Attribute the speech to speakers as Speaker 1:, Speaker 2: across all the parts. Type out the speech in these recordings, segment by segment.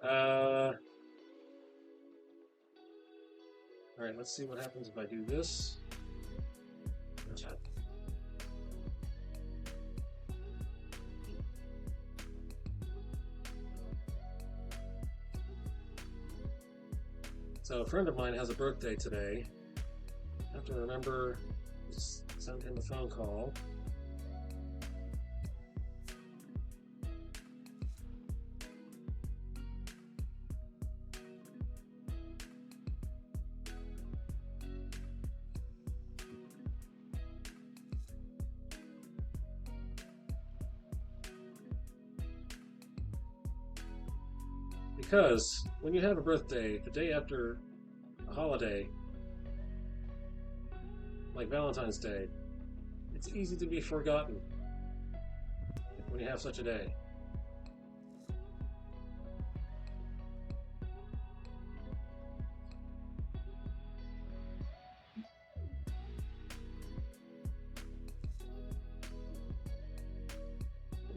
Speaker 1: All right, let's see what happens if I do this. So a friend of mine has a birthday today. I have to remember to send him a phone call. Because when you have a birthday the day after a holiday, like Valentine's Day, it's easy to be forgotten when you have such a day.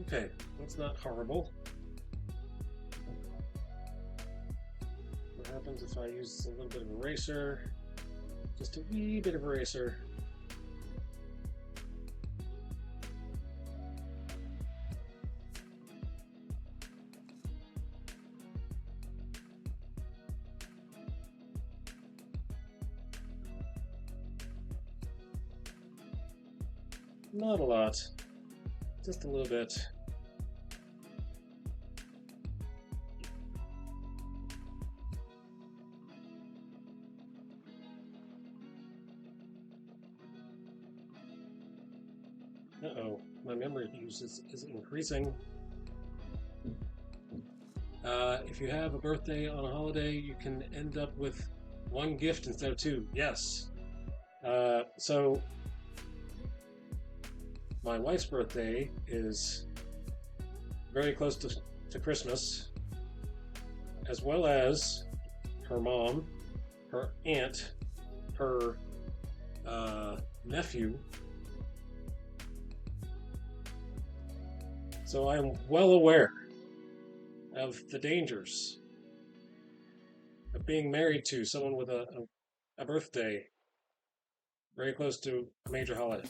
Speaker 1: Okay, that's not horrible. What happens if I use a little bit of eraser? Just a wee bit of eraser. Not a lot, just a little bit. Uh-oh, my memory use is increasing. If you have a birthday on a holiday, you can end up with one gift instead of two. Yes. So my wife's birthday is very close to Christmas, as well as her mom, her aunt, her nephew. So I am well aware of the dangers of being married to someone with a birthday very close to a major holiday.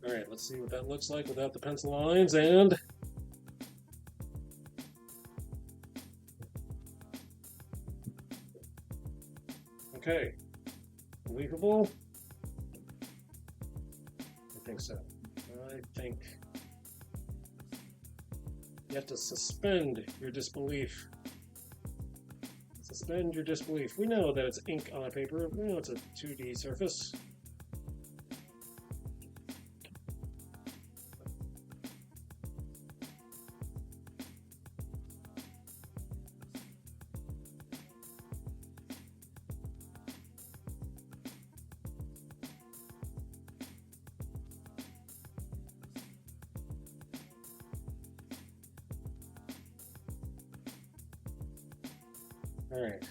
Speaker 1: All right, let's see what that looks like without the pencil lines. And okay, believable. I think so. I think you have to suspend your disbelief. Suspend your disbelief. We know that it's ink on a paper. We know it's a 2D surface. All right.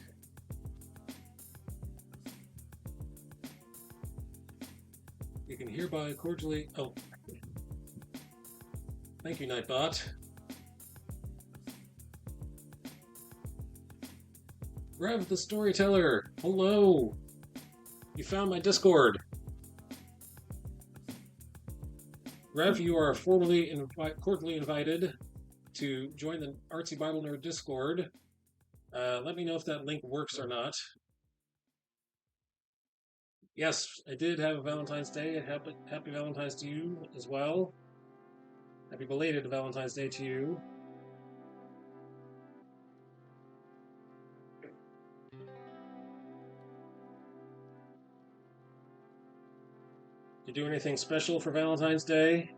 Speaker 1: You can hereby cordially. Oh, thank you, Nightbot. Rev the Storyteller. Hello. You found my Discord. Rev, you are cordially invited to join the Artsy Bible Nerd Discord. Let me know if that link works or not. Yes, I did have a Valentine's Day. Happy Valentine's to you as well. Happy belated Valentine's Day to you. You do anything special for Valentine's Day?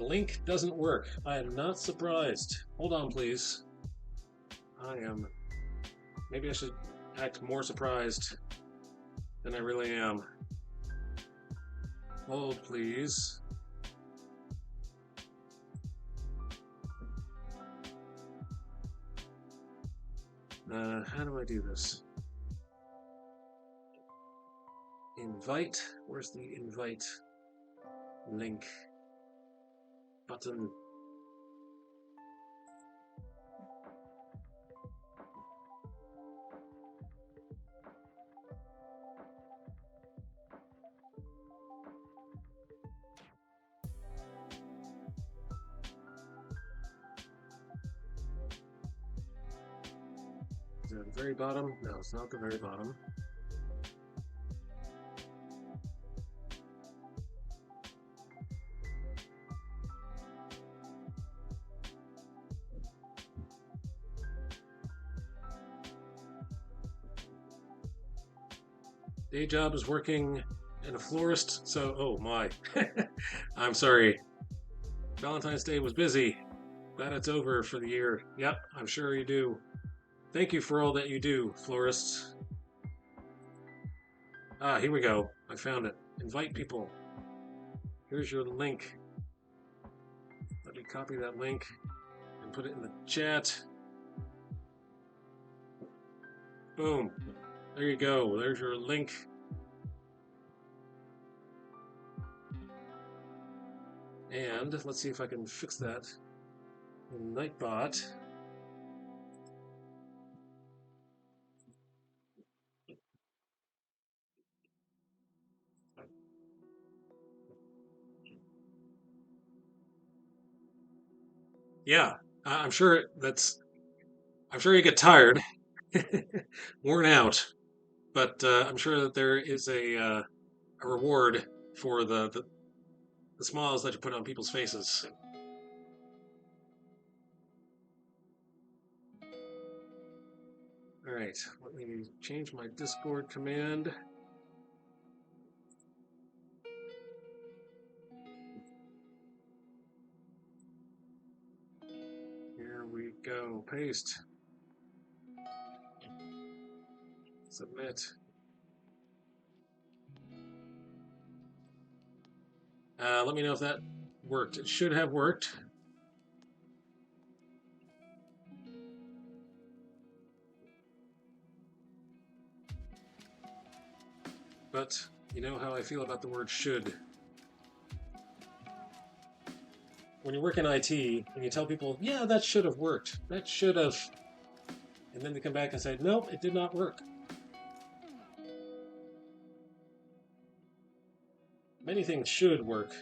Speaker 1: The link doesn't work. I am not surprised. Hold on, please. I am... Maybe I should act more surprised than I really am. Hold, please. How do I do this? Invite? Where's the invite link button? Is it at the very bottom? No, it's not the very bottom. Day job is working in a florist, so, oh my. I'm sorry. Valentine's Day was busy. Glad it's over for the year. Yep, I'm sure you do. Thank you for all that you do, florists. Ah, here we go. I found it. Invite people. Here's your link. Let me copy that link and put it in the chat. Boom. There you go. There's your link. And let's see if I can fix that in Nightbot. Yeah, I'm sure you get tired, worn out, but I'm sure that there is a reward for the smiles that you put on people's faces. All right, let me change my Discord command. Here we go. Paste. Submit. Let me know if that worked. It should have worked. But you know how I feel about the word should. When you work in IT and you tell people, yeah, that should have worked. That should have. And then they come back and say, nope, it did not work. Many things should work,